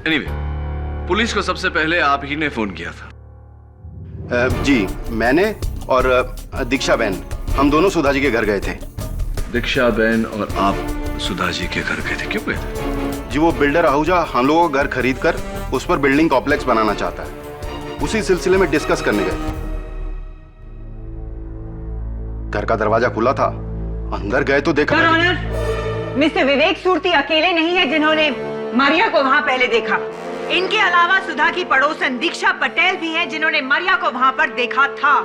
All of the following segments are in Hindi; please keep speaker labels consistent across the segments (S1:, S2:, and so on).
S1: एनीवे, पुलिस को सबसे पहले आप ही ने फोन किया था।
S2: जी, मैंने और दीक्षा बहन, हम दोनों सुधा जी के घर गए थे।
S1: दीक्षा बहन और आप सुधा जी के घर गए थे, क्यों गए थे?
S2: जी, वो बिल्डर आहूजा हम लोगों का घर खरीद कर उस पर बिल्डिंग कॉम्प्लेक्स बनाना चाहता है। उसी सिलसिले में डिस्कस करने गए। घर का दरवाजा खुला था, अंदर गए तो देखा।
S3: मिस्टर विवेक सूर्ति अकेले नहीं है जिन्होंने मारिया को वहाँ पहले देखा। इनके अलावा सुधा की पड़ोसन दीक्षा पटेल भी हैं जिन्होंने मारिया को वहाँ पर देखा था।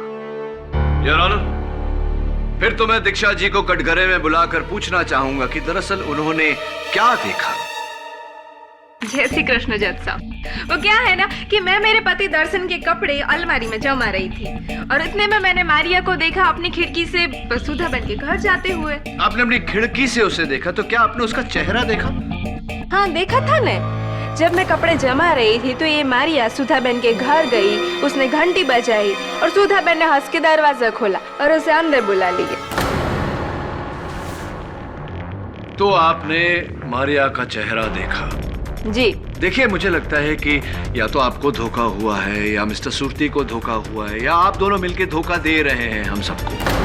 S1: योर ऑनर, फिर तो मैं दीक्षा जी को कटघरे में बुलाकर पूछना चाहूंगा कि दरअसल उन्होंने क्या देखा।
S4: जय श्री कृष्ण जज साहब। वो क्या है ना कि मैं मेरे पति दर्शन के कपड़े अलमारी में जमा रही थी और इतने में मैंने मारिया को देखा अपनी खिड़की से सुधा बहन के घर जाते हुए।
S1: आपने अपनी खिड़की से उसे देखा, तो क्या आपने उसका चेहरा देखा?
S4: हाँ देखा था न। जब मैं कपड़े जमा रही थी तो ये मारिया सुधा बहन के घर गई, उसने घंटी बजाई और सुधा बहन ने हंस के दरवाजा खोला और उसे अंदर बुला लिया।
S1: तो आपने मारिया का चेहरा देखा?
S4: जी।
S1: देखिए, मुझे लगता है कि या तो आपको धोखा हुआ है या मिस्टर सूर्ति को धोखा हुआ है या आप दोनों मिलकर धोखा दे रहे हैं हम सबको।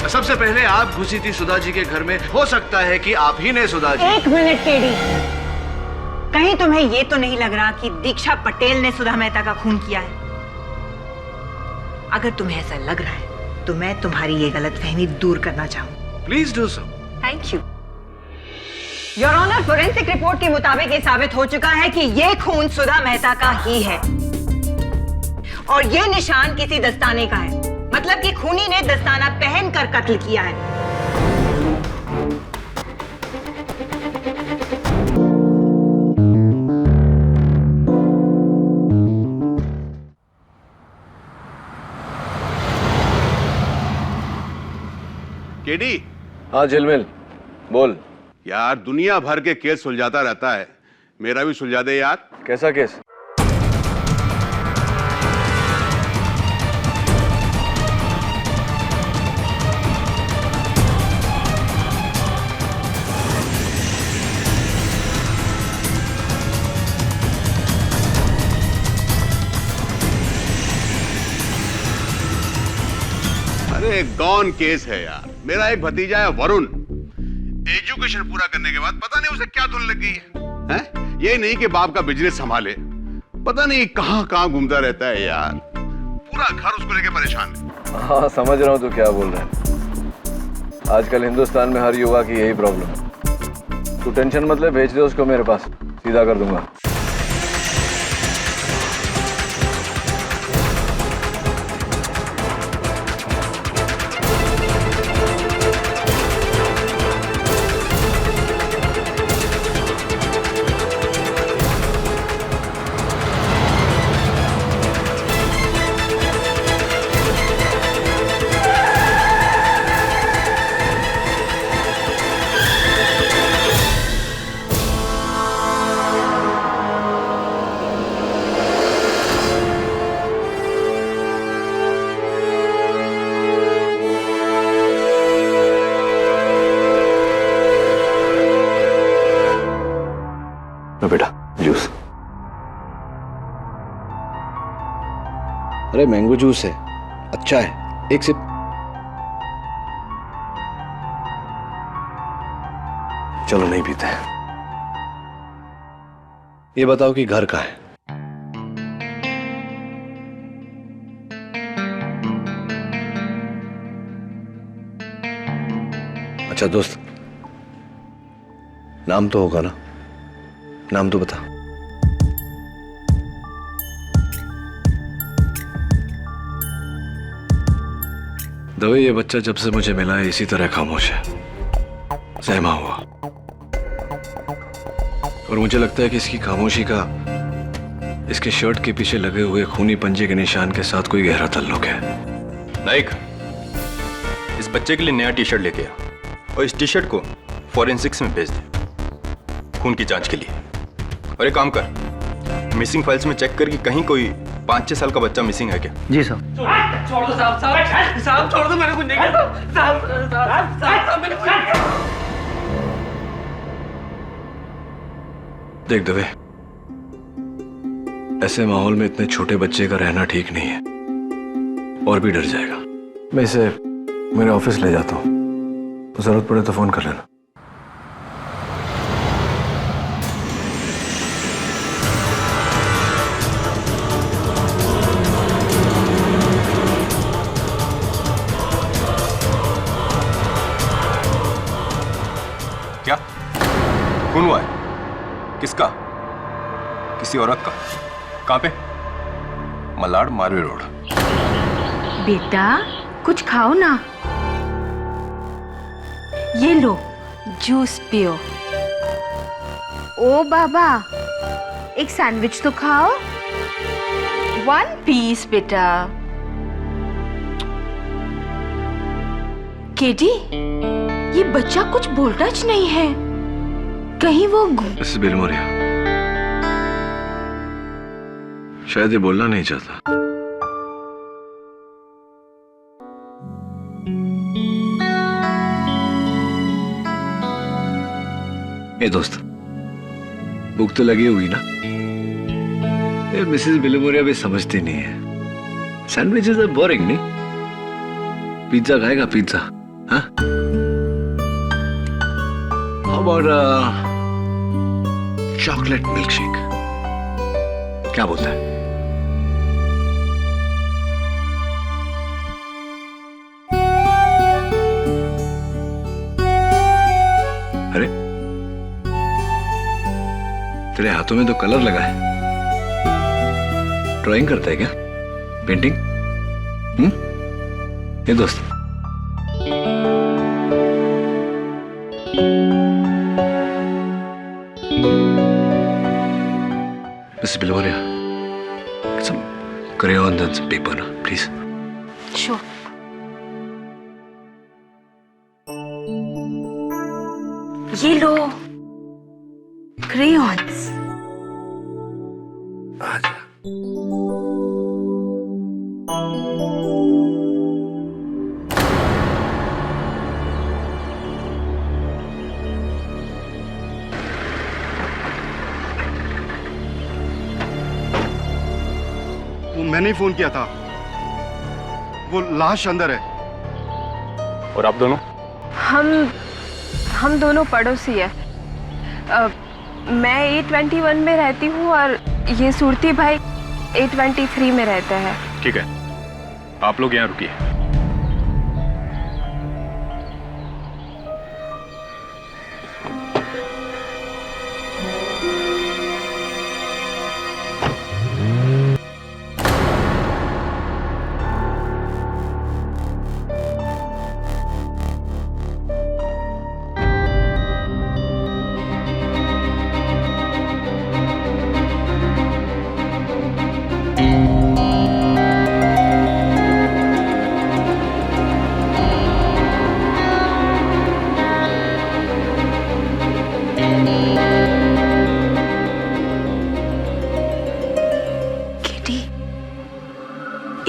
S1: सबसे पहले आप घुसी थी सुधा जी के घर में, हो सकता है कि आप ही ने सुधा जी।
S3: एक मिनट केडी, कहीं तुम्हें ये तो नहीं लग रहा कि दीक्षा पटेल ने सुधा मेहता का खून किया है? अगर तुम्हें ऐसा लग रहा है तो मैं तुम्हारी ये गलतफहमी दूर करना चाहूँ।
S1: Please do so.
S3: Thank you. Your honour, forensic report के मुताबिक ये साबित हो चुका है कि ये खून सुधा मेहता का ही है और ये निशान किसी दस्ताने का है। मतलब कि खूनी ने दस्ताना पहनकर कत्ल किया है।
S5: केडी।
S1: हाँ झिलमिल, बोल।
S5: यार, दुनिया भर के केस सुलझाता रहता है, मेरा भी सुलझा दे यार।
S1: कैसा केस?
S5: अरे गॉन केस है यार। मेरा एक भतीजा है वरुण, एजुकेशन पूरा करने के बाद पता नहीं उसे क्या धुन लग गई है? ये नहीं कि बाप का बिजनेस संभाले, पता नहीं कहां कहां घूमता रहता है यार। पूरा घर उसको लेके परेशान है।
S6: हाँ समझ रहा हूँ तू क्या बोल रहा है। आजकल हिंदुस्तान में हर युवा की यही प्रॉब्लम है। तू टेंशन मत ले, भेज दे उसको मेरे पास, सीधा कर दूंगा। बेटा जूस।
S1: अरे मैंगो जूस है, अच्छा है, एक सिप।
S6: चलो नहीं पीते।
S1: ये बताओ कि घर कहाँ है? अच्छा दोस्त, नाम तो होगा ना? नाम तो बता। दवे, ये बच्चा जब से मुझे मिला है इसी तरह खामोश है, सहमा हुआ। और मुझे लगता है कि इसकी खामोशी का इसके शर्ट के पीछे लगे हुए खूनी पंजे के निशान के साथ कोई गहरा ताल्लुक है।
S7: नाइक, इस बच्चे के लिए नया टी शर्ट लेके आ और इस टी शर्ट को फॉरेंसिक्स में भेज दे खून की जांच के लिए। और एक काम कर, मिसिंग फाइल्स में चेक कर कि कहीं कोई 5-6 साल का बच्चा मिसिंग है क्या?
S8: जी साहब। छोड़ दो साहब, साहब छोड़ दो, मैंने कुछ नहीं किया साहब, साहब मैंने कुछ नहीं किया।
S1: देख दवे, ऐसे माहौल में इतने छोटे बच्चे का रहना ठीक नहीं है, और भी डर जाएगा। मैं इसे मेरे ऑफिस ले जाता हूँ, जरूरत पड़े तो फोन कर लेना।
S7: क्या खून हुआ है? किसका? किसी औरत का? कहां पे? मलाड मारवी रोड।
S4: बेटा कुछ खाओ ना। ये लो जूस पियो। ओ बाबा एक सैंडविच तो खाओ। 1 पीस बेटा। केटी ये बच्चा कुछ बोलता ज नहीं है, कहीं वो
S1: मिसेस बिलमोरिया, शायद ये बोलना नहीं चाहता। ए दोस्त, भूख तो लगी हुई ना? ये मिसेस बिलमोरिया भी समझती नहीं है। सैंडविचेस आर बोरिंग नहीं? पिज्जा खाएगा पिज्जा? हाँ? How about chocolate milk shake? क्या बोलता है? अरे तेरे हाथों में तो कलर लगा है, ड्राइंग करता है क्या? पेंटिंग? ये दोस्त, Miss Biloria, get some crayons and some paper, na, please.
S4: Sure. ये लो crayons.
S1: आजा।
S2: वो मैंने ही फोन किया था, वो लाश अंदर है।
S7: और आप दोनों?
S4: हम दोनों पड़ोसी है। मैं A21 में रहती हूँ और ये सुरती भाई A23 में रहते हैं।
S7: ठीक है, आप लोग यहाँ रुकिए।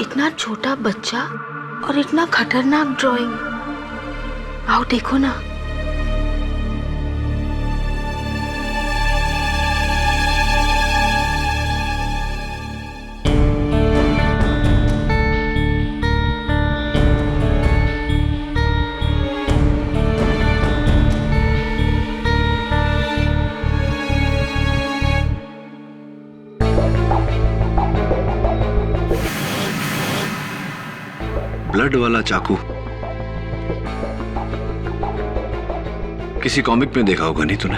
S4: इतना छोटा बच्चा और इतना खतरनाक ड्राइंग। आओ देखो ना।
S1: ब्लड वाला चाकू किसी कॉमिक में देखा होगा नहीं तूने?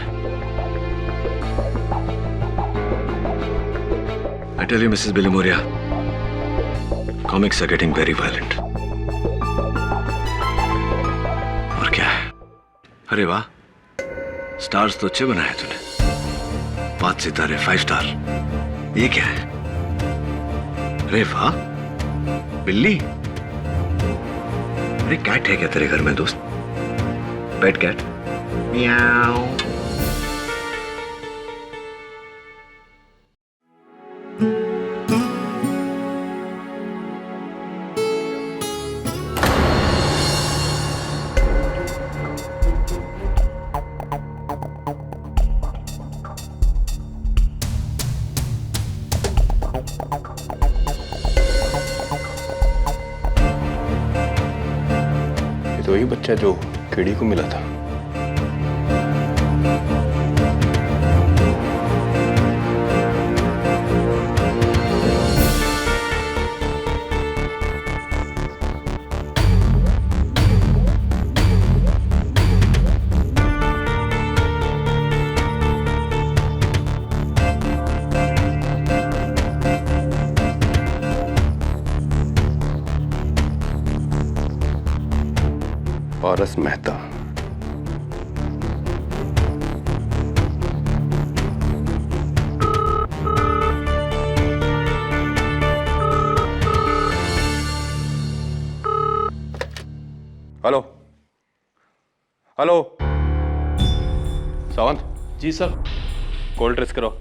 S1: I tell you, Mrs. Bilomoria, comics are getting very violent. और क्या है? अरे वाह, स्टार्स तो अच्छे बनाए तूने। 5 सितारे, 5 स्टार। ये क्या है? अरे वाह, बिल्ली। अरे कैट है क्या तेरे घर में दोस्त? पेट कैट? म्याऊ।
S7: ये तो वही बच्चा जो केडी को मिला था। पारस मेहता। Hello hello, Sawant.
S9: जी सर।
S7: कॉल ट्रेस करो।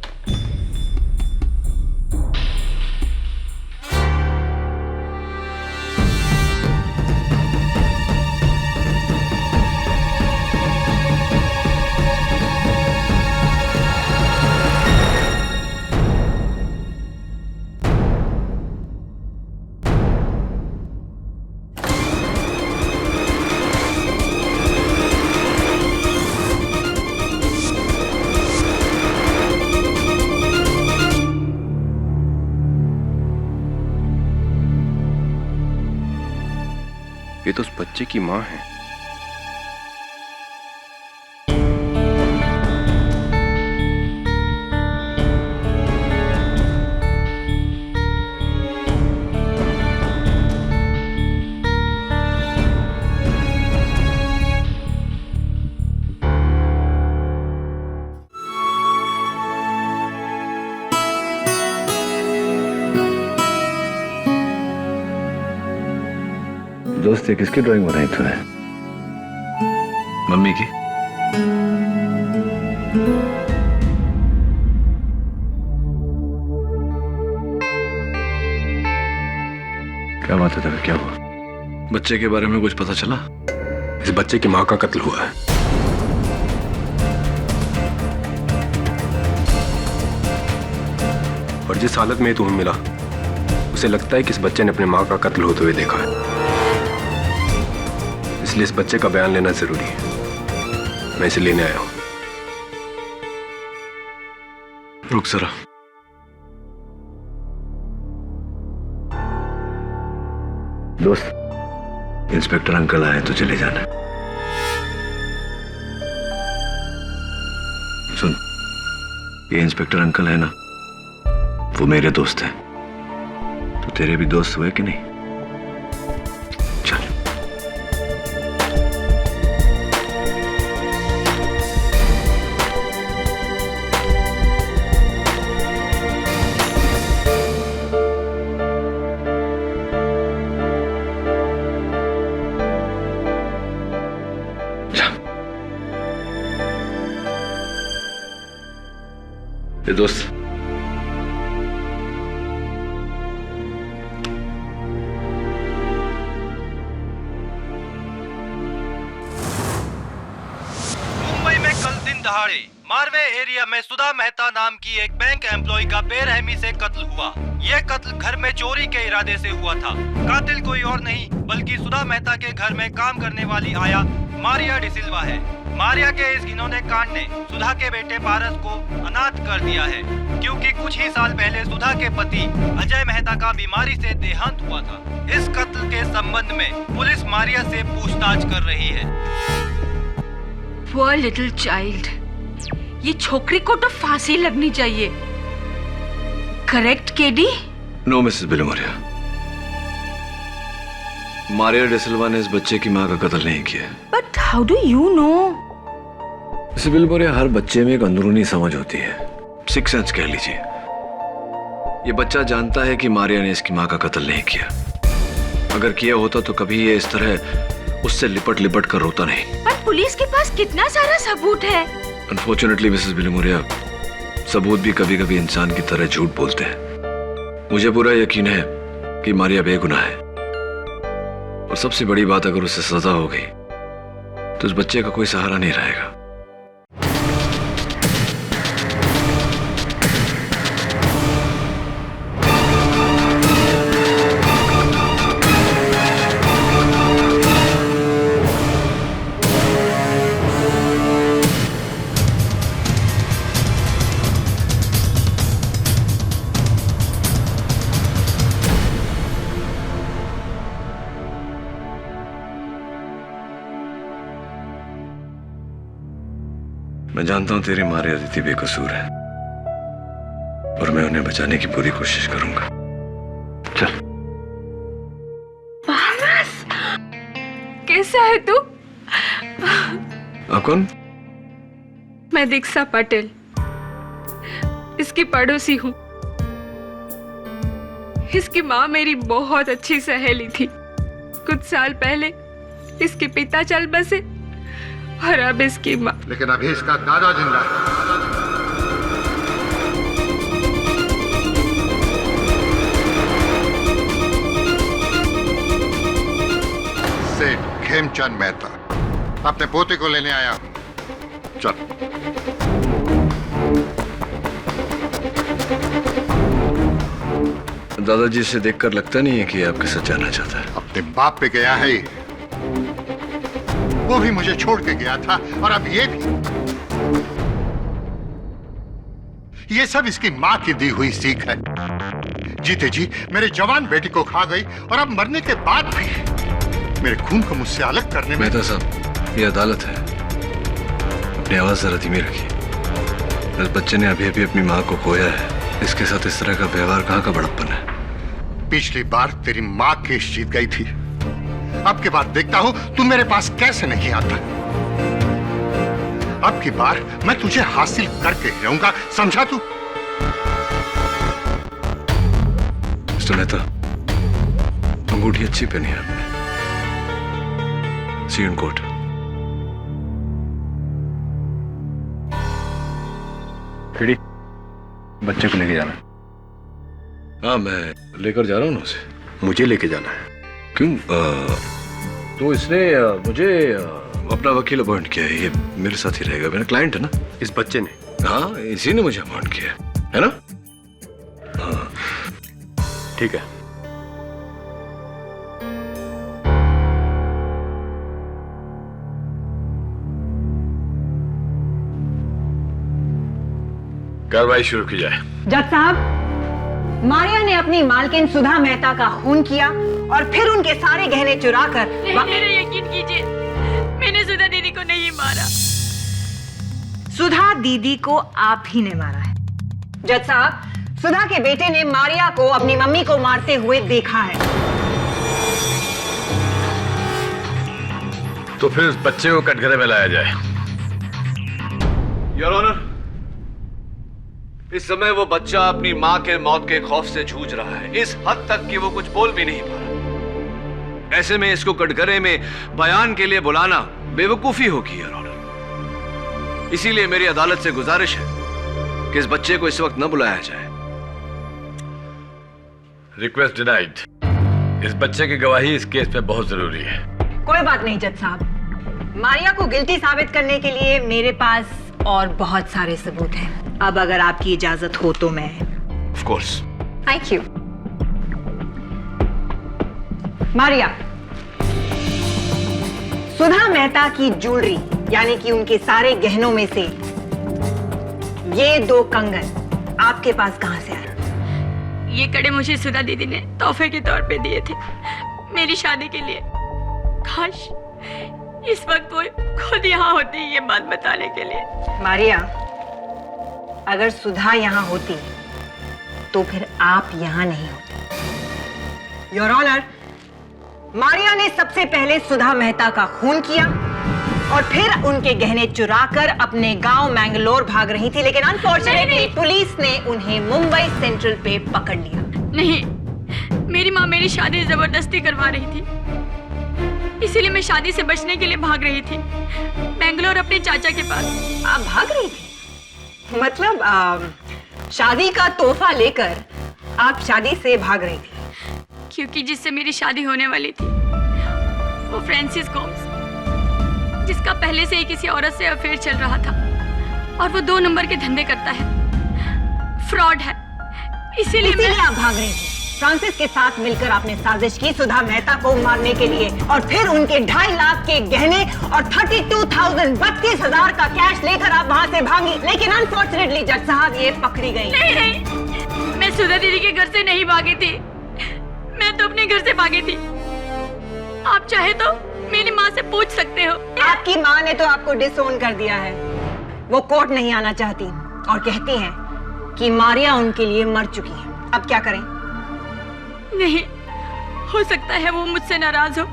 S7: ये तो उस बच्चे की माँ है।
S1: दोस्त ये किसकी ड्राइंग बनाई तूने? मम्मी की? क्या बात है तेरे, क्या हुआ? बच्चे के बारे में कुछ पता चला?
S7: इस बच्चे की माँ का कत्ल हुआ है। और जिस हालत में तुम्हें मिला, उसे लगता है कि इस बच्चे ने अपने माँ का कत्ल होते हुए देखा है। इसलिए इस बच्चे का बयान लेना जरूरी है। मैं इसे लेने आया हूं।
S1: रुक जरा। दोस्त, इंस्पेक्टर अंकल आए तो चले जाना। सुन, ये इंस्पेक्टर अंकल है ना, वो मेरे दोस्त हैं। तो तेरे भी दोस्त हुए कि नहीं? चल। ये दोस्त,
S10: मुंबई में कल दिन दहाड़े मारवे एरिया में सुधा मेहता नाम की एक बैंक एम्प्लॉय का बेरहमी से कत्ल हुआ। यह कत्ल घर में चोरी के इरादे से हुआ था। कातिल कोई और नहीं बल्कि सुधा मेहता के घर में काम करने वाली आया मारिया डिसिल्वा है। मारिया के इस घिनौने कांड ने सुधा के बेटे पारस को अनाथ कर दिया है, क्योंकि कुछ ही साल पहले सुधा के पति अजय मेहता का बीमारी से देहांत हुआ था। इस कत्ल के संबंध में पुलिस मारिया से पूछताछ कर रही है।
S4: Poor little child, ये छोकरी को तो फांसी लगनी चाहिए। Correct KD?
S1: No Mrs Bilimoria, Maria D'Silva ने इस बच्चे की मां का कत्ल नहीं किया।
S4: But how do you know?
S1: Mrs Bilimoria, हर बच्चे में एक अंदरूनी समझ होती है, सिक्स सेंस कह लीजिए। ये बच्चा जानता है कि मारिया ने इसकी मां का कत्ल नहीं किया। अगर किया होता तो कभी ये इस तरह उससे लिपट लिपट कर रोता नहीं।
S4: पर पुलिस के पास कितना सारा सबूत है।
S1: अनफॉर्चुनेटली मिसेस बिलोमोरिया, सबूत भी कभी कभी इंसान की तरह झूठ बोलते हैं। मुझे पूरा यकीन है कि मारिया बेगुनाह है, और सबसे बड़ी बात, अगर उसे सजा हो गई तो उस बच्चे का कोई सहारा नहीं रहेगा। मैं जानता हूं तेरी माँ अदिति बेकसूर है और मैं उन्हें बचाने की पूरी कोशिश करूंगा। चल।
S4: कैसा है तू?
S1: आप कौन?
S4: मैं दीक्षा पटेल, इसकी पड़ोसी हूँ। इसकी माँ मेरी बहुत अच्छी सहेली थी। कुछ साल पहले इसके पिता चल बसे और अब इसकी माँ।
S9: लेकिन अभी इसका दादा जिंदा है। सेठ खेमचंद मेहता अपने पोते को लेने आया हूं। चल।
S1: दादाजी से देखकर लगता नहीं है कि आपके साथ जाना चाहता है।
S9: अपने बाप पे गया है, वो भी मुझे छोड़ के गया था और अब ये भी। ये सब इसकी माँ की दी हुई सीख है। जीते जी मेरे जवान बेटी को खा गई और अब मरने के बाद भी मेरे खून को मुझसे अलग करने में।
S1: मेहता साहब, ये अदालत है, अपनी आवाज जरा धीमी रखिए। इस बच्चे ने अभी अभी अपनी माँ को खोया है, इसके साथ इस तरह का व्यवहार कहाँ का बड़प्पन है?
S9: पिछली बार तेरी माँ केस जीत गई थी, अब की बार देखता हूं तू मेरे पास कैसे नहीं आता। अब की बार मैं तुझे हासिल करके ही रहूंगा, समझा तू?
S1: मिस्टर मेहता, अंगूठी अच्छी पहनी है आपने। सी इन कोर्ट।
S6: खिड़ी, बच्चे को लेके जाना।
S1: हाँ, मैं लेकर जा रहा हूँ ना उसे।
S7: मुझे लेके जाना है।
S1: क्यों? तो इसने मुझे अपना वकील अपॉइंट किया है। ये मेरे साथ ही रहेगा, मेरा क्लाइंट है ना।
S7: इस बच्चे ने?
S1: हाँ, इसी ने मुझे अपॉइंट किया है ना। हाँ
S7: ठीक है।
S6: कार्रवाई शुरू की जाए।
S3: जज साहब, मारिया ने अपनी मालकिन सुधा मेहता का खून किया और फिर उनके सारे गहने चुराकर।
S4: मेरा यकीन कीजिए, मैंने सुधा दीदी को नहीं मारा।
S3: सुधा दीदी को आप ही ने मारा है। जज साहब, सुधा के बेटे ने मारिया को अपनी मम्मी को मारते हुए देखा है।
S6: तो फिर उस बच्चे को कटघरे में लाया जाए।
S1: योर ऑनर, इस समय वो बच्चा अपनी मां के मौत के खौफ से जूझ रहा है, इस हद तक कि वो कुछ बोल भी नहीं पा रहा। ऐसे में इसको कटघरे में बयान के लिए बुलाना बेवकूफी होगी योर ऑनर। इसीलिए मेरी अदालत से गुजारिश है कि इस बच्चे को इस वक्त न बुलाया जाए।
S6: Request denied. इस बच्चे की गवाही इस केस में बहुत जरूरी है।
S3: कोई बात नहीं जज साहब, मारिया को गिल्टी साबित करने के लिए मेरे पास और बहुत सारे सबूत हैं। अब अगर आपकी इजाजत हो तो मैं।
S1: Of course.
S3: Thank you. Maria, Sudha Mehta की ज्वेलरी यानी कि उनके सारे गहनों में से ये 2 कंगन आपके पास कहां से आए?
S4: ये कड़े मुझे सुधा दीदी ने तोहफे के तौर पे दिए थे मेरी शादी के लिए। काश इस वक्त वो खुद यहाँ होती ये बात बताने के लिए।
S3: मारिया, अगर सुधा यहाँ होती तो फिर आप यहाँ नहीं होते। योर ऑनर, मारिया ने सबसे पहले सुधा मेहता का खून किया और फिर उनके गहने चुराकर अपने गांव मैंगलोर भाग रही थी, लेकिन अनफॉर्चुनेटली पुलिस ने उन्हें मुंबई सेंट्रल पे पकड़ लिया।
S4: नहीं, मेरी माँ मेरी शादी जबरदस्ती करवा रही थी, इसीलिए मैं शादी से बचने के लिए भाग रही थी बेंगलोर अपने चाचा के पास।
S3: आप भाग रही थी? मतलब शादी का तोहफा लेकर आप शादी से भाग रही थी?
S4: क्योंकि जिससे मेरी शादी होने वाली थी वो फ्रांसिस गोम्स, जिसका पहले से ही किसी औरत से अफेयर चल रहा था और वो 2 नंबर के धंधे करता है, फ्रॉड है। इसीलिए
S3: आप भाग रही थी। फ्रांसिस के साथ मिलकर आपने साजिश की सुधा मेहता को मारने के लिए और फिर उनके 2.5 लाख के गहने और 32,000 का कैश लेकर आप वहां से भागी। लेकिन अनफॉर्चुनेटली जज साहब ये पकड़ी गई।
S4: नहीं, मैं सुधा दीदी के घर से नहीं भागी थी, मैं तो अपने घर से भागी थी। आप चाहे तो मेरी माँ से पूछ सकते हो।
S3: आपकी माँ ने तो आपको डिसोन कर दिया है। वो कोर्ट नहीं आना चाहती और कहती हैं कि मारिया उनके लिए मर चुकी है। अब क्या करें?
S11: नहीं हो सकता है वो मुझसे नाराज हो,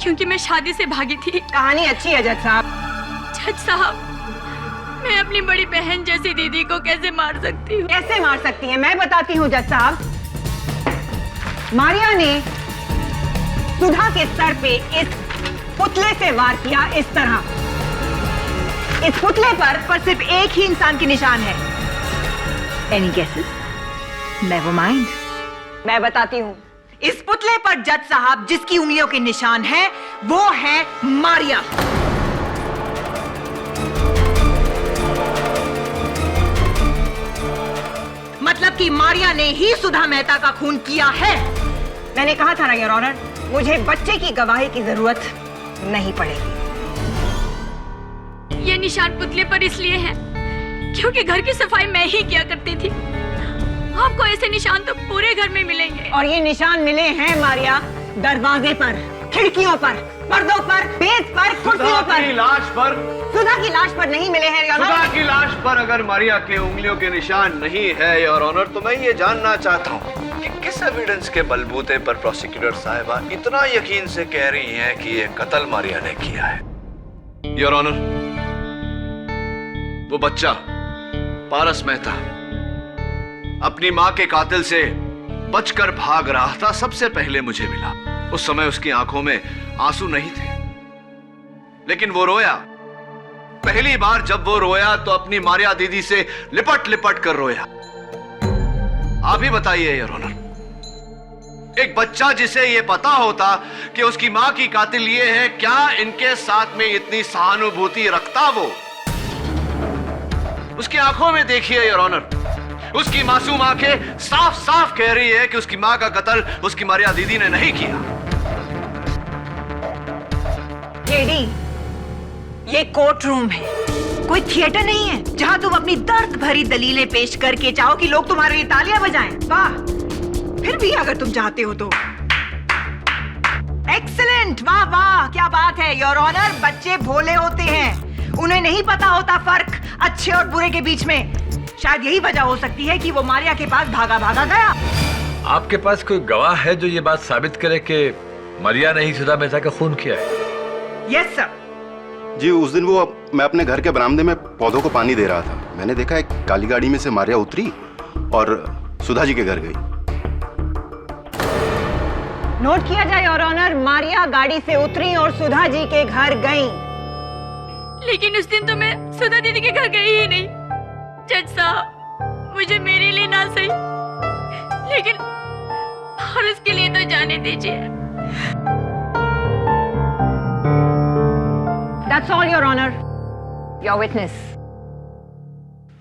S11: क्योंकि मैं शादी से भागी थी।
S3: कहानी अच्छी है जज साहब।
S11: जज साहब, मैं अपनी बड़ी बहन जैसी दीदी को कैसे मार सकती हूँ?
S3: कैसे मार सकती हैं? मैं बताती हूँ जज साहब। मारिया ने सुधा के सर पे इस पुतले से वार किया, इस तरह। इस पुतले पर सिर्फ एक ही इंसान के निशान है। Any guesses? Never mind. मैं बताती हूँ। इस पुतले पर जज साहब जिसकी उंगलियों के निशान है वो है मारिया। मतलब कि मारिया ने ही सुधा मेहता का खून किया है। मैंने कहा था ना योर ऑनर, मुझे बच्चे की गवाही की जरूरत नहीं पड़ेगी।
S11: ये निशान पुतले पर इसलिए है क्योंकि घर की सफाई मैं ही किया करती थी। आपको ऐसे निशान तो पूरे घर में मिलेंगे।
S3: और ये निशान मिले हैं मारिया दरवाजे पर, खिड़कियों पर, पर्दों पर, मेज पर, कुर्सियों पर।
S1: लाश पर?
S3: सुधा की लाश पर नहीं मिले हैं योर ऑनर।
S1: सुधा की लाश पर अगर मारिया के उंगलियों के निशान नहीं है योर ऑनर, तो मैं ये जानना चाहता हूँ कि किस एविडेंस के बलबूते पर प्रोसिक्यूटर साहिबा इतना यकीन से कह रही हैं कि ये कत्ल मारिया ने किया है? योर ऑनर, वो बच्चा पारस मेहता अपनी मां के कातिल से बचकर भाग रहा था, सबसे पहले मुझे मिला। उस समय उसकी आंखों में आंसू नहीं थे, लेकिन वो रोया। पहली बार जब वो रोया तो अपनी मारिया दीदी से लिपट लिपट कर रोया। आप ही बताइए योर ऑनर, एक बच्चा जिसे ये पता होता कि उसकी मां की कातिल ये है, क्या इनके साथ में इतनी सहानुभूति रखता? वो उसकी आंखों में देखिए योर ऑनर, उसकी मासूम आंखें साफ साफ कह रही है कि उसकी मां का कत्ल उसकी मारिया दीदी ने नहीं किया।
S3: जेडी, ये कोर्ट रूम है, कोई थिएटर नहीं है जहां तुम अपनी दर्द भरी दलीलें पेश करके चाहो कि लोग तुम्हारे लिए तालियां बजाएं। वाह, फिर भी अगर तुम चाहते हो तो। एक्सीलेंट, वाह वाह, क्या बात है योर ऑनर। बच्चे भोले होते हैं, उन्हें नहीं पता होता फर्क अच्छे और बुरे के बीच में। शायद यही वजह हो सकती है कि वो मारिया के पास भागा भागा गया।
S6: आपके पास कोई गवाह है जो ये बात साबित करे कि मारिया ने ही सुधा मेहता का खून किया है?
S3: Yes sir.
S2: जी, उस दिन मैं अपने घर के बरामदे में पौधों को पानी दे रहा था। मैंने देखा एक काली गाड़ी में से मारिया उतरी और सुधा जी के घर गई।
S3: नोट किया जाए योर ऑनर, मारिया गाड़ी से उतरी और सुधा जी के घर गई।
S11: लेकिन उस दिन तो मैं सुधा दीदी के घर गई ही नहीं। जज साहब, मुझे मेरे लिए ना सही, लेकिन पारस के लिए तो जाने दीजिए।
S3: That's all, Your Honor. Your witness.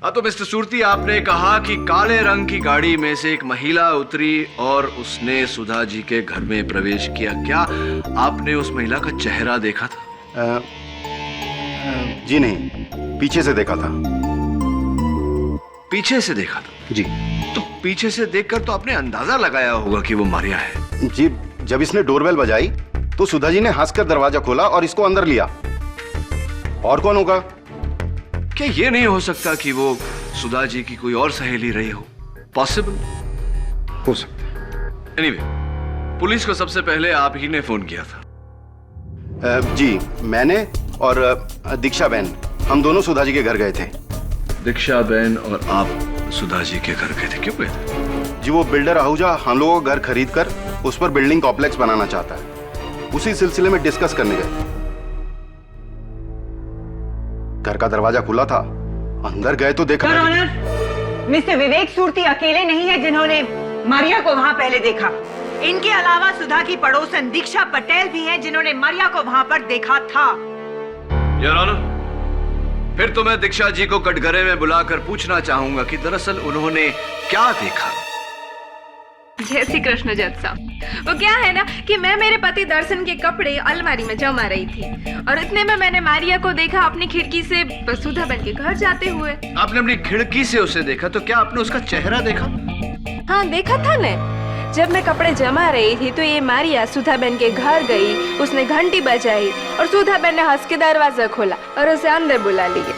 S1: हाँ, तो मिस्टर सूरती, आपने कहा कि काले रंग की गाड़ी में से एक महिला उतरी और उसने सुधा जी के घर में प्रवेश किया। क्या आपने उस महिला का चेहरा देखा था?
S2: जी नहीं, पीछे से देखा था।
S1: पीछे से देखा था?
S2: जी।
S1: तो पीछे से देखकर तो आपने अंदाजा लगाया होगा कि वो मारिया है।
S2: जी, जब इसने डोरबेल बजाई तो सुधा जी ने हंसकर दरवाजा खोला और इसको अंदर लिया। और कौन होगा?
S1: क्या ये नहीं हो सकता कि वो सुधा जी की कोई और सहेली रही हो? पॉसिबल हो सकता है। एनीवे, पुलिस को सबसे पहले आप ही ने फोन किया था।
S2: जी, मैंने और दीक्षा बहन, हम दोनों सुधा जी के घर गए थे।
S1: दीक्षा बहन और आप सुधा जी के घर गए थे? क्यों गए थे?
S2: जी, वो बिल्डर आहूजा हम लोगों का घर खरीद कर उस पर बिल्डिंग कॉम्प्लेक्स बनाना चाहता है। उसी सिलसिले में डिस्कस करने गए। घर का दरवाजा खुला था, अंदर गए तो देखा।
S3: योर ऑनर, मिस्टर विवेक सूरती अकेले नहीं है जिन्होंने मारिया को वहां पहले देखा। इनके अलावा सुधा की पड़ोसन दीक्षा पटेल भी हैं जिन्होंने मारिया को वहां पर देखा था।
S1: योर ऑनर, फिर तो मैं दीक्षा जी को कटघरे में बुलाकर पूछना चाहूंगा कि दरअसल उन्होंने क्या देखा।
S4: जय श्री कृष्ण जज साहब। वो क्या है ना कि मैं मेरे पति दर्शन के कपड़े अलमारी में जमा रही थी और इतने में मैंने मारिया को देखा अपनी खिड़की से सुधा बहन के घर जाते हुए।
S1: आपने अपनी खिड़की से उसे देखा, तो क्या आपने उसका चेहरा देखा?
S4: हाँ, देखा था न। जब मैं कपड़े जमा रही थी तो ये मारिया सुधा बहन के घर गई, उसने घंटी बजाई और सुधा बहन ने हंस के दरवाजा खोला और उसे अंदर बुला लिया।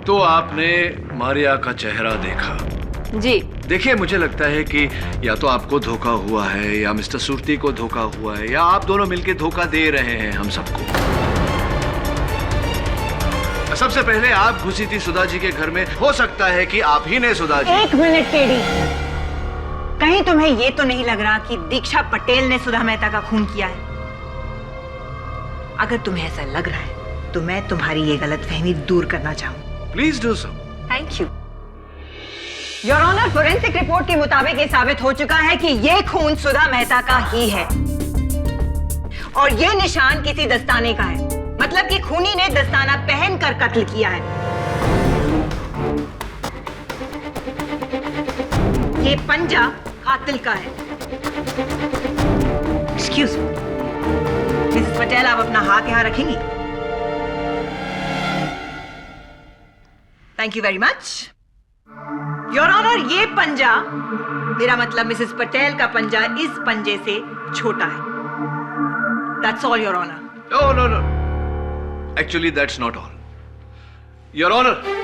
S1: तो आपने मारिया का चेहरा देखा?
S3: जी।
S1: देखिए, मुझे लगता है कि या तो आपको धोखा हुआ है या मिस्टर सुरती को धोखा हुआ है या आप दोनों मिलकर धोखा दे रहे हैं हम सबको। सबसे पहले आप घुसी थी सुधा जी के घर में, हो सकता है कि आप ही ने सुधा जी।
S3: एक मिनट केडी, कहीं तुम्हें ये तो नहीं लग रहा कि दीक्षा पटेल ने सुधा मेहता का खून किया है? अगर तुम्हें ऐसा लग रहा है तो मैं तुम्हारी ये गलतफहमी दूर करना चाहूँ।
S1: Please do so.
S3: Thank you. Your honour, forensic report के मुताबिक ये साबित हो चुका है कि ये खून सुधा मेहता का ही है और ये निशान किसी दस्ताने का है। मतलब कि खूनी ने दस्ताना पहनकर कत्ल किया है। ये पंजा कातिल का है। एक्सक्यूज मी, मिसेस पटेल, आप अपना हाथ यहां रखेंगी? Thank you very much. Your honour, ये पंजा, मेरा मतलब मिसेस पटेल का पंजा, इस पंजे से छोटा है। That's all your honour.
S1: No no no, actually that's not all your honour.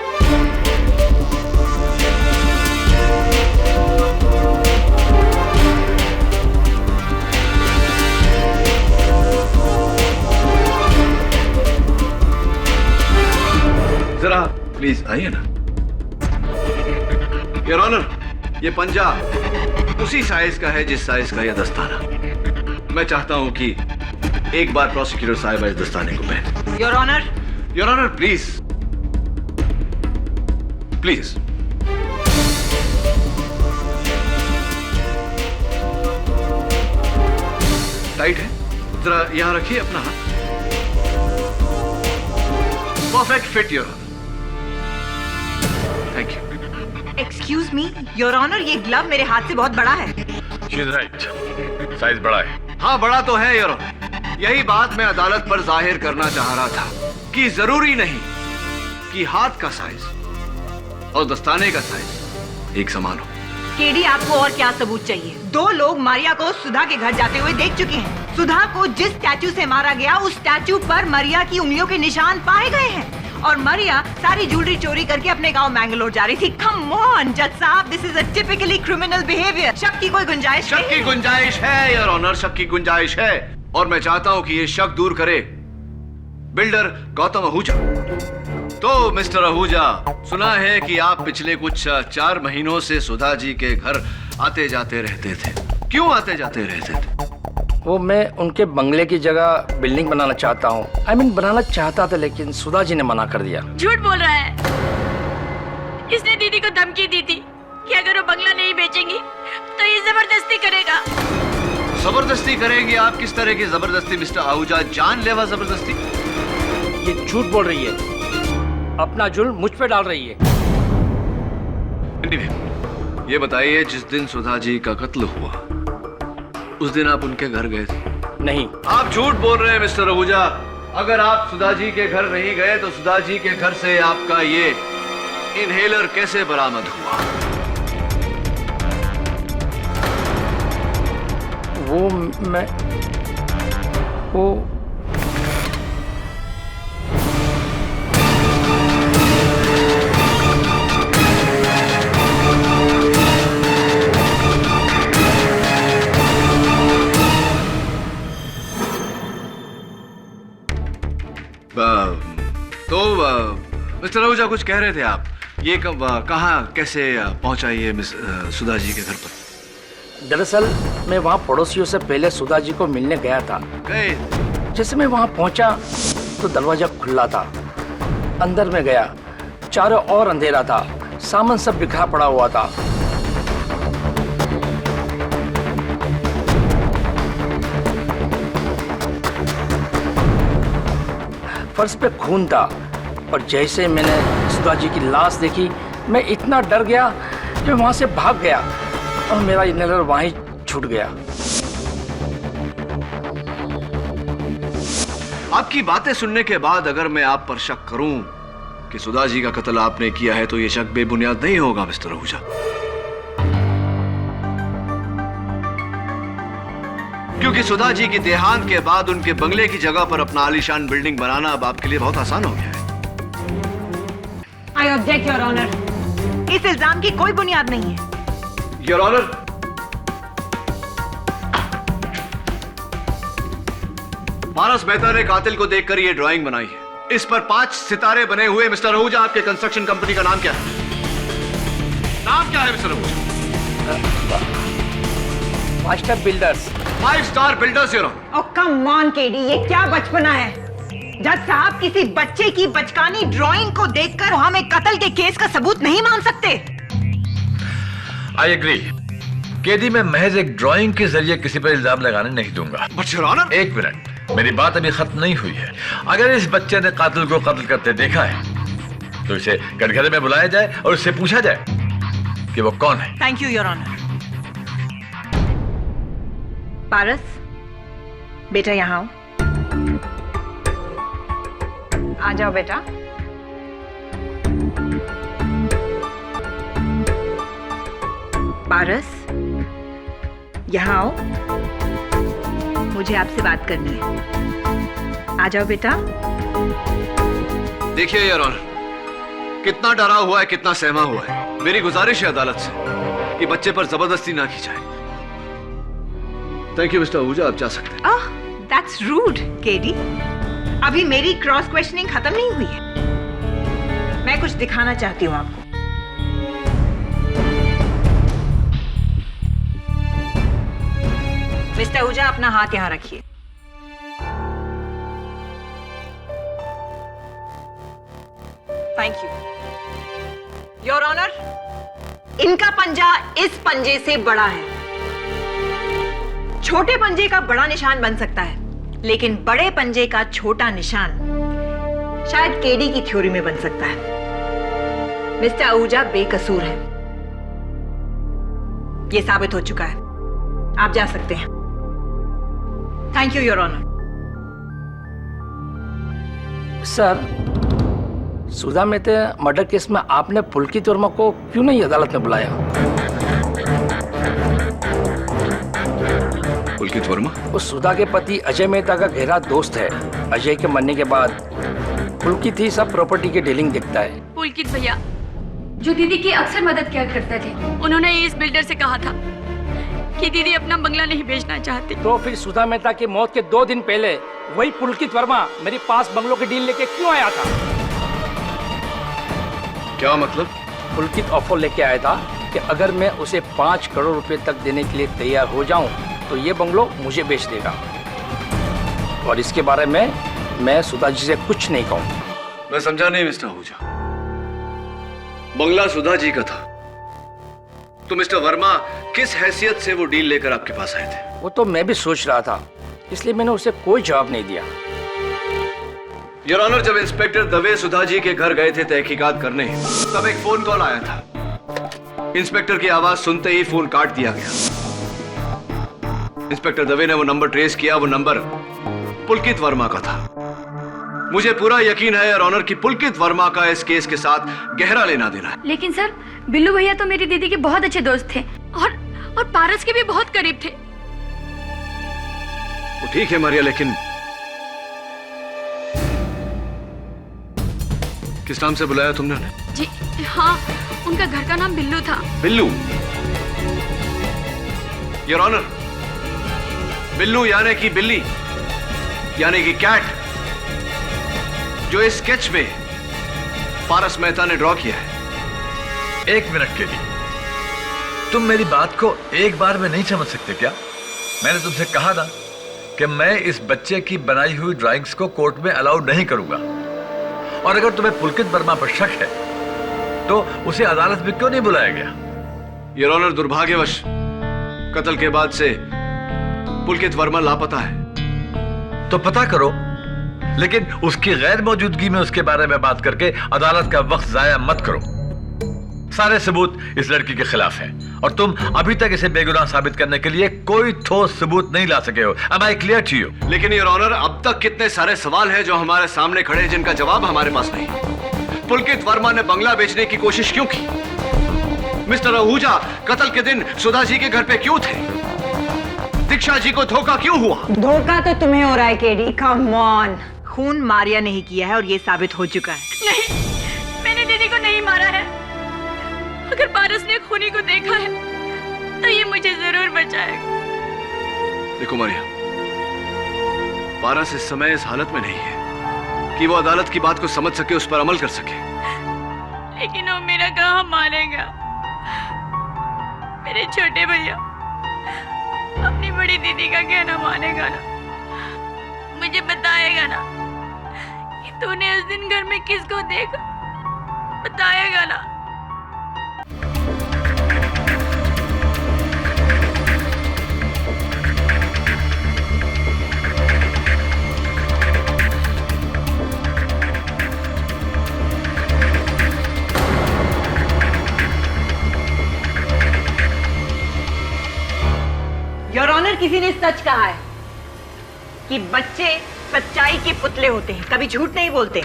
S1: जरा प्लीज आइए ना। योर ऑनर, ये पंजा उसी साइज का है जिस साइज का यह दस्ताना। मैं चाहता हूं कि एक बार प्रोसिक्यूटर साहिबा इस दस्ताने को पहने।
S3: Your honour.
S1: Your honour, please please. Tight है, जरा यहां रखिए अपना हाथ। Perfect fit your honour. Thank you.
S3: Excuse me your honour, ये ग्लव मेरे हाथ से बहुत बड़ा है।
S5: शी इज राइट, साइज बड़ा है।
S1: हाँ, बड़ा तो है योर ऑनर। यही बात मैं अदालत पर जाहिर करना चाह रहा था कि जरूरी नहीं कि हाथ का साइज और दस्ताने का साइज एक समान हो।
S3: केडी, आपको और क्या सबूत चाहिए? 2 लोग मारिया को सुधा के घर जाते हुए देख चुके हैं। सुधा को जिस स्टैचू से मारा गया, उस स्टैचू पर मारिया की उंगलियों के निशान पाए गए हैं और मारिया सारी ज्वेलरी चोरी करके अपने गांव मैंगलोर जा रही थी। कम ऑन जज साहब, this is a typically criminal behaviour. शक की कोई गुंजाइश
S1: शक की गुंजाइश है योर ऑनर, शक की गुंजाइश है और मैं चाहता हूं कि ये शक दूर करे बिल्डर गौतम आहूजा। तो मिस्टर आहूजा, सुना है कि आप पिछले कुछ 4 महीनों से सुधा जी के घर आते जाते रहते थे। क्यों आते जाते रहते थे?
S8: वो मैं उनके बंगले की जगह बिल्डिंग बनाना चाहता हूँ। I mean, बनाना चाहता था, लेकिन सुधा जी ने मना कर दिया।
S11: झूठ बोल रहा है। इसने दीदी को धमकी दी थी कि अगर वो बंगला नहीं बेचेंगी तो ये जबरदस्ती करेगा।
S1: जबरदस्ती करेगी? आप किस तरह की जबरदस्ती मिस्टर आहूजा? जानलेवा जबरदस्ती?
S8: ये झूठ बोल रही है, अपना जुल्म मुझ पे डाल रही है।
S1: ये बताइए, जिस दिन सुधा जी का कत्ल हुआ उस दिन आप उनके घर गए थे?
S8: नहीं।
S1: आप झूठ बोल रहे हैं मिस्टर आहूजा। अगर आप सुधा जी के घर नहीं गए तो सुधा जी के घर से आपका ये इनहेलर कैसे बरामद हुआ?
S8: वो
S1: तो मिस्टर आहूजा, कुछ कह रहे थे आप। ये कहाँ कैसे पहुंचा ये मिस सुधा जी के घर पर?
S8: दरअसल मैं वहाँ पड़ोसियों से पहले सुधा जी को मिलने गया था।
S1: गए?
S8: जैसे मैं वहाँ पहुँचा तो दरवाजा खुला था। अंदर में गया, चारों ओर अंधेरा था, सामान सब बिखरा पड़ा हुआ था। फर्श पे खून था और जैसे मैंने सुधा जी की लाश देखी, मैं इतना डर गया कि वहां से भाग गया और मेरा इनहेलर वहीं छूट गया।
S1: आपकी बातें सुनने के बाद अगर मैं आप पर शक करूं कि सुधा जी का कत्ल आपने किया है तो यह शक बेबुनियाद नहीं होगा मिस्टर आहूजा, क्योंकि सुधा जी की देहांत के बाद उनके बंगले की जगह पर अपना आलीशान बिल्डिंग बनाना अब आपके लिए बहुत आसान हो गया है।
S3: I object your honour. इस इल्जाम की कोई बुनियाद नहीं है।
S1: योर ऑनर, पारस मेहता ने कातिल को देखकर ये ड्राइंग बनाई है। इस पर 5 सितारे बने हुए। मिस्टर आहूजा, आपके कंस्ट्रक्शन कंपनी का नाम क्या है? नाम क्या है mister Ahuja?
S8: 5 star builders.
S1: 5 star builders. Your honour.
S3: Oh come on KD, ये क्या बचपना है? जज साहब, किसी बच्चे की बचकानी ड्राइंग को देखकर हम एक कत्ल के केस का सबूत नहीं मान सकते।
S6: I agree. केडी, मैं महज एक ड्राइंग के जरिए किसी पर इल्जाम लगाने नहीं दूंगा।
S1: बट योर ऑनर,
S6: एक मिनट, मेरी बात अभी खत्म नहीं हुई है। अगर इस बच्चे ने कातिल को कत्ल करते देखा है तो इसे कटघरे में बुलाया जाए और उससे पूछा जाए कि वो कौन है।
S3: Thank you your honour. Paras, बेटा यहाँ आओ। आ जाओ बेटा। पारस, यहाँ आओ, मुझे आपसे बात करनी है। आ जाओ बेटा।
S1: देखिए योर ऑनर, कितना डरा हुआ है, कितना सहमा हुआ है। मेरी गुजारिश है अदालत से कि बच्चे पर जबरदस्ती ना की जाए। थैंक यू मिस्टर आहूजा, आप जा सकते हैं।
S3: ओह, दैट्स रूड केडी। अभी मेरी क्रॉस क्वेश्चनिंग खत्म नहीं हुई है। मैं कुछ दिखाना चाहती हूँ आपको। मिस्टर आहूजा, अपना हाथ यहाँ रखिए। Thank you your honour. इनका पंजा इस पंजे से बड़ा है। छोटे पंजे का बड़ा निशान बन सकता है, लेकिन बड़े पंजे का छोटा निशान शायद केडी की थ्योरी में बन सकता है। मिस्टर आहूजा बेकसूर है, यह साबित हो चुका है। आप जा सकते हैं। Thank you your honour.
S8: Sir, Sudha Mehta murder case में आपने पुलकित वर्मा को क्यों नहीं अदालत में बुलाया?
S1: पुलकित वर्मा?
S8: उस सुधा के पति अजय मेहता का गहरा दोस्त है। अजय के मरने के बाद पुलकित ही सब प्रॉपर्टी की डीलिंग देखता है।
S11: पुलकित भैया जो दीदी की अक्सर मदद किया करते थे, उन्होंने इस बिल्डर से कहा था कि दीदी अपना बंगला नहीं बेचना चाहती।
S8: तो फिर सुधा मेहता की मौत के 2 दिन पहले वही पुलकित वर्मा मेरे पास बंगलों की डील लेके क्यों आया था?
S1: क्या मतलब?
S8: पुलकित ऑफर लेके आया था कि अगर मैं उसे 5 करोड़ रुपए तक देने के लिए तैयार हो जाऊं तो ये बंगलो मुझे बेच देगा। और इसके बारे में मैं सुधा जी से कुछ नहीं कहूँ।
S1: मैं समझा नहीं मिस्टर आहूजा। बंगला सुधा जी का था तो मिस्टर वर्मा किस हैसियत से वो डील लेकर आपके पास आए थे?
S8: वो तो मैं भी सोच रहा था, इसलिए मैंने उसे कोई जवाब नहीं दिया।
S1: योर ऑनर, जब इंस्पेक्टर दवे सुधा जी के घर गए थे तहकीकात करने, तब एक फोन कॉल आया था। इंस्पेक्टर की आवाज सुनते ही फोन काट दिया गया। इंस्पेक्टर दवे ने वो नंबर ट्रेस किया। वो नंबर पुलकित वर्मा का था। मुझे पूरा यकीन है योर ऑनर कि पुलकित वर्मा का इस केस के साथ गहरा लेना देना है।
S11: लेकिन सर, बिल्लू भैया तो मेरी दीदी के बहुत अच्छे दोस्त थे और पारस के भी बहुत करीब थे।
S1: वो ठीक है मारिया, लेकिन किस नाम से बुलाया तुमने उन्हें?
S11: जी हाँ, उनका घर का नाम बिल्लू था।
S1: बिल्लू? योर ऑनर, बिल्लू यानी कि बिल्ली, यानी कि कैट, जो इस स्केच में पारस मेहता ने ड्रॉ किया है।
S6: एक मिनट के लिए, तुम मेरी बात को एक बार में नहीं समझ सकते क्या? मैंने तुमसे कहा था कि मैं इस बच्चे की बनाई हुई ड्राइंग्स को कोर्ट में अलाउ नहीं करूंगा। और अगर तुम्हें पुलकित वर्मा पर शक है तो उसे अदालत में क्यों नहीं बुलाया गया?
S1: योर ऑनर, दुर्भाग्यवश कत्ल के बाद से पुलकित वर्मा लापता है।
S6: तो पता करो, लेकिन उसकी गैर मौजूदगी में उसके बारे में बात करके अदालत का वक्त जाया मत करो। सारे सबूत इस लड़की के खिलाफ हैं और तुम अभी तक इसे बेगुनाह साबित करने के लिए कोई ठोस सबूत नहीं ला सके हो। Am I clear to you?
S1: लेकिन योर ऑनर, अब तक कितने सारे सवाल हैं जो हमारे सामने खड़े हैं जिनका जवाब हमारे पास नहीं। पुलकित वर्मा ने बंगला बेचने की कोशिश क्यों की? मिस्टर आहूजा कत्ल के दिन सुधा जी के घर पे क्यों थे? दीक्षा जी को धोखा क्यों हुआ?
S3: धोखा तो तुम्हें हो रहा है केडी, कम ऑन। खून मारिया नहीं किया है और ये साबित हो चुका है।
S11: नहीं, मैंने दीदी को नहीं अगर पारस ने खूनी को देखा है तो ये मुझे जरूर बचाएगा।
S1: देखो मारिया, पारस इस समय इस हालत में नहीं है कि वो अदालत की बात को समझ सके, उस पर अमल कर सके।
S11: लेकिन वो मेरा कहाँ मानेगा? मेरे छोटे भैया अपनी बड़ी दीदी का कहना मानेगा ना? मुझे बताएगा ना कि तूने उस दिन घर में किसको देखा? बताएगा ना?
S3: योर ऑनर, किसी ने सच कहा है कि बच्चे सच्चाई के पुतले होते हैं, कभी झूठ नहीं बोलते।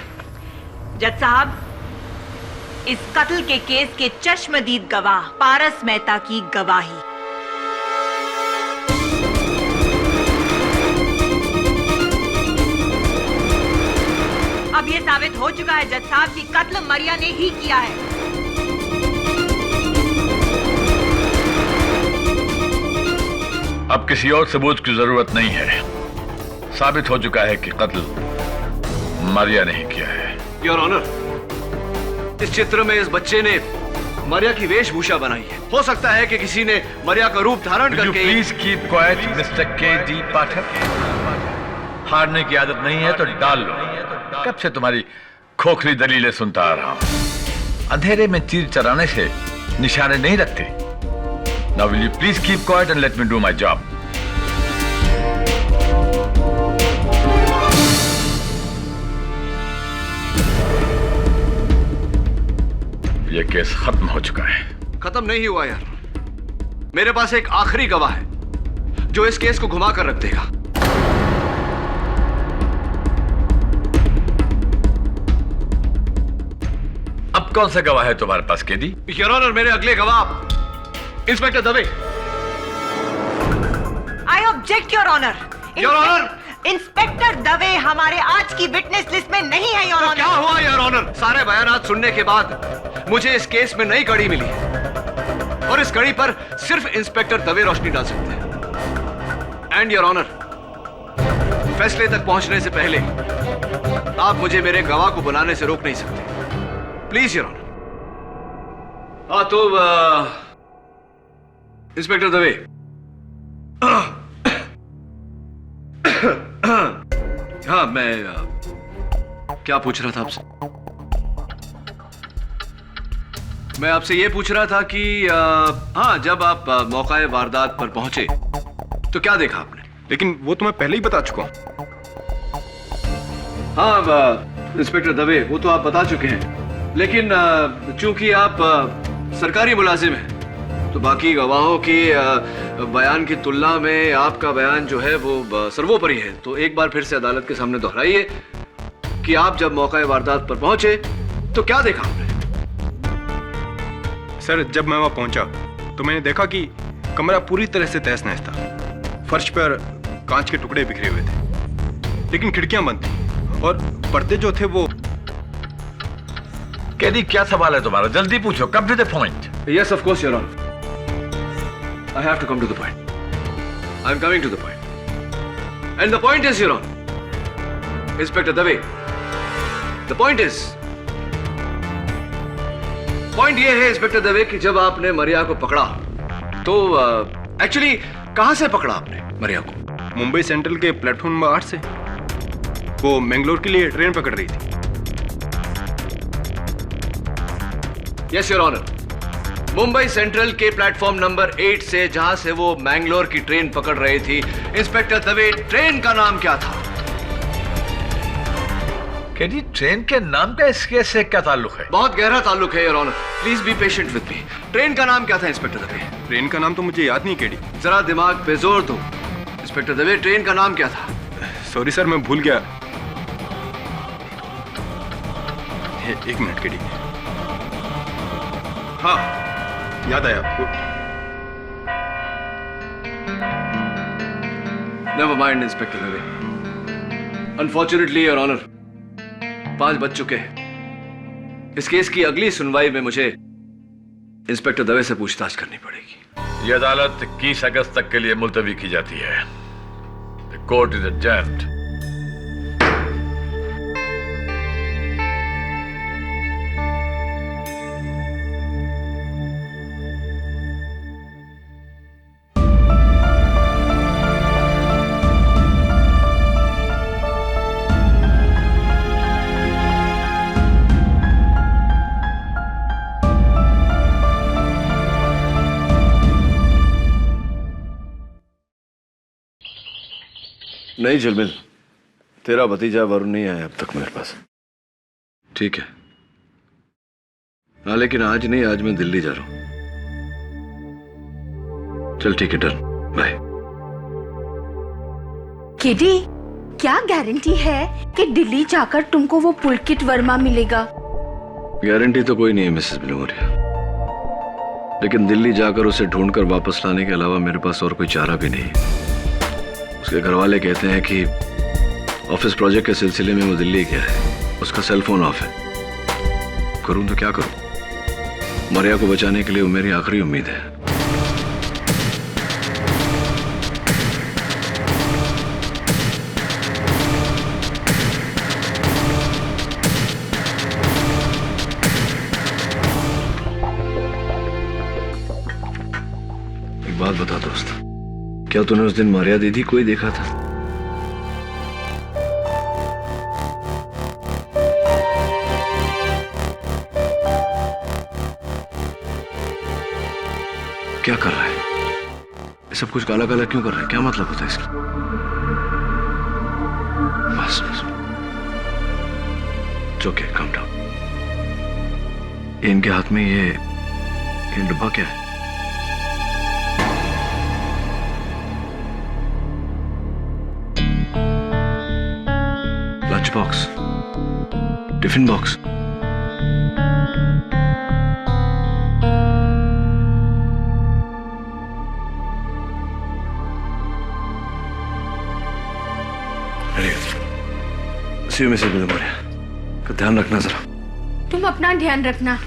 S3: जज साहब, इस कत्ल के केस के चश्मदीद गवाह पारस मेहता की गवाही। अब यह साबित हो चुका है जज साहब कि कत्ल मरिया ने ही किया है।
S6: अब किसी और सबूत की जरूरत नहीं है। साबित हो चुका है कि कत्ल मारिया ने ही किया है।
S1: योर ऑनर, इस चित्र में इस बच्चे ने मारिया की वेशभूषा बनाई है। हो सकता है कि किसी ने मारिया का रूप धारण करके।
S6: Please keep quiet mister KD. Pathak. हारने की आदत नहीं है तो डाल लो। कब से तुम्हारी खोखली दलीलें सुनता आ रहा हूं। अंधेरे में तीर चलाने से निशाने नहीं रखते। Now will you please keep quiet and let me do my job? ये केस खत्म हो चुका है।
S1: खत्म नहीं हुआ यार। मेरे पास एक आखिरी गवाह है जो इस केस को घुमा कर रख देगा।
S6: अब कौन सा गवाह है तुम्हारे पास केडी?
S1: योर ऑनर, मेरे अगले गवाह inspector Dave.
S3: I object your honour.
S1: Your honour,
S3: inspector Dave हमारे आज की विटनेस लिस्ट में नहीं है योर ऑनर।
S1: क्या हुआ योर ऑनर? सारे बयानात सुनने के बाद मुझे इस केस में नई कड़ी मिली है और इस कड़ी पर सिर्फ इंस्पेक्टर दवे रोशनी डाल सकते हैं। एंड योर ऑनर, फैसले तक पहुंचने से पहले आप मुझे मेरे गवाह को बुलाने से रोक नहीं सकते। Please your honour. हाँ तो इंस्पेक्टर दवे, हाँ मैं क्या पूछ रहा था आपसे? मैं आपसे ये पूछ रहा था कि हाँ, जब आप मौका वारदात पर पहुंचे तो क्या देखा आपने?
S7: लेकिन वो तो मैं पहले ही बता चुका हूं।
S1: हाँ इंस्पेक्टर दवे, वो तो आप बता चुके हैं, लेकिन चूंकि आप सरकारी मुलाजिम हैं तो बाकी गवाहों के बयान की तुलना में आपका बयान जो है वो सर्वोपरि है। तो एक बार फिर से अदालत के सामने दोहराइए कि आप जब मौका वारदात पर पहुंचे तो क्या देखा आपने?
S7: सर, जब मैं वहां पहुंचा तो मैंने देखा कि कमरा पूरी तरह से तहस नहस था। फर्श पर कांच के टुकड़े बिखरे हुए थे, लेकिन खिड़कियां बंद थी और पर्दे जो थे वो।
S6: केडी, क्या सवाल है तुम्हारा? जल्दी पूछो, come to the point.
S1: Yes, of course, Your Honor. I have to come to the point. I'm coming to the point. And the point is, Your Honor, Inspector Dave, the point is, point ये है इंस्पेक्टर दवे कि जब आपने मरिया को पकड़ा तो एक्चुअली कहां से पकड़ा आपने मरिया को?
S7: मुंबई सेंट्रल के प्लेटफॉर्म नंबर 8 से। वो मैंगलोर के लिए ट्रेन पकड़ रही थी।
S1: Yes your honour, Mumbai central के प्लेटफॉर्म नंबर 8 से, जहां से वो मैंगलोर की ट्रेन पकड़ रही थी। इंस्पेक्टर दवे, ट्रेन का नाम क्या था?
S6: केडी, ट्रेन के नाम का इस केस से क्या ताल्लुक है?
S1: बहुत गहरा ताल्लुक है your honour. Please be patient with me. Train का नाम क्या था इंस्पेक्टर दवे?
S7: ट्रेन का नाम तो मुझे याद नहीं केडी।
S1: जरा दिमाग पे जोर दो। इंस्पेक्टर दवे, ट्रेन का नाम क्या था?
S7: सॉरी सर, मैं भूल गया। एक मिनट केडी। हाँ, याद आया आपको।
S1: Never mind inspector Dave. Unfortunately your honour, 5 बज चुके हैं। इस केस की अगली सुनवाई में मुझे इंस्पेक्टर दवे से पूछताछ करनी पड़ेगी।
S6: ये अदालत 21 अगस्त तक के लिए मुलतवी की जाती है। The court is adjourned.
S1: नहीं झिलमिल, तेरा भतीजा वरुण नहीं आया अब तक मेरे पास। ठीक है, हाँ लेकिन आज नहीं, आज मैं दिल्ली जा रहा हूं। चल ठीक है, डन, बाय।
S11: किडी, क्या गारंटी है कि दिल्ली जाकर तुमको वो पुलकित वर्मा मिलेगा?
S1: गारंटी तो कोई नहीं है मिसेस बिलोमोरिया, लेकिन दिल्ली जाकर उसे ढूंढकर वापस लाने के अलावा मेरे पास और कोई चारा भी नहीं है। उसके घर वाले कहते हैं कि ऑफिस प्रोजेक्ट के सिलसिले में वो दिल्ली गया है, उसका सेल फोन ऑफ है। करूं तो क्या करूं? मरिया को बचाने के लिए वो मेरी आखिरी उम्मीद है। एक बात बता दोस्त, क्या तूने उस दिन मारिया दीदी को ही देखा था? क्या कर रहा है? ये सब कुछ काला काला क्यों कर रहा है? क्या मतलब होता है इसका? बस बस, ओके, काम डाउन। इनके हाथ में ये डब्बा क्या है? Box, tiffin box. See you Mrs Bilimoria, ध्यान रखना जरा।
S11: तुम अपना ध्यान रखना।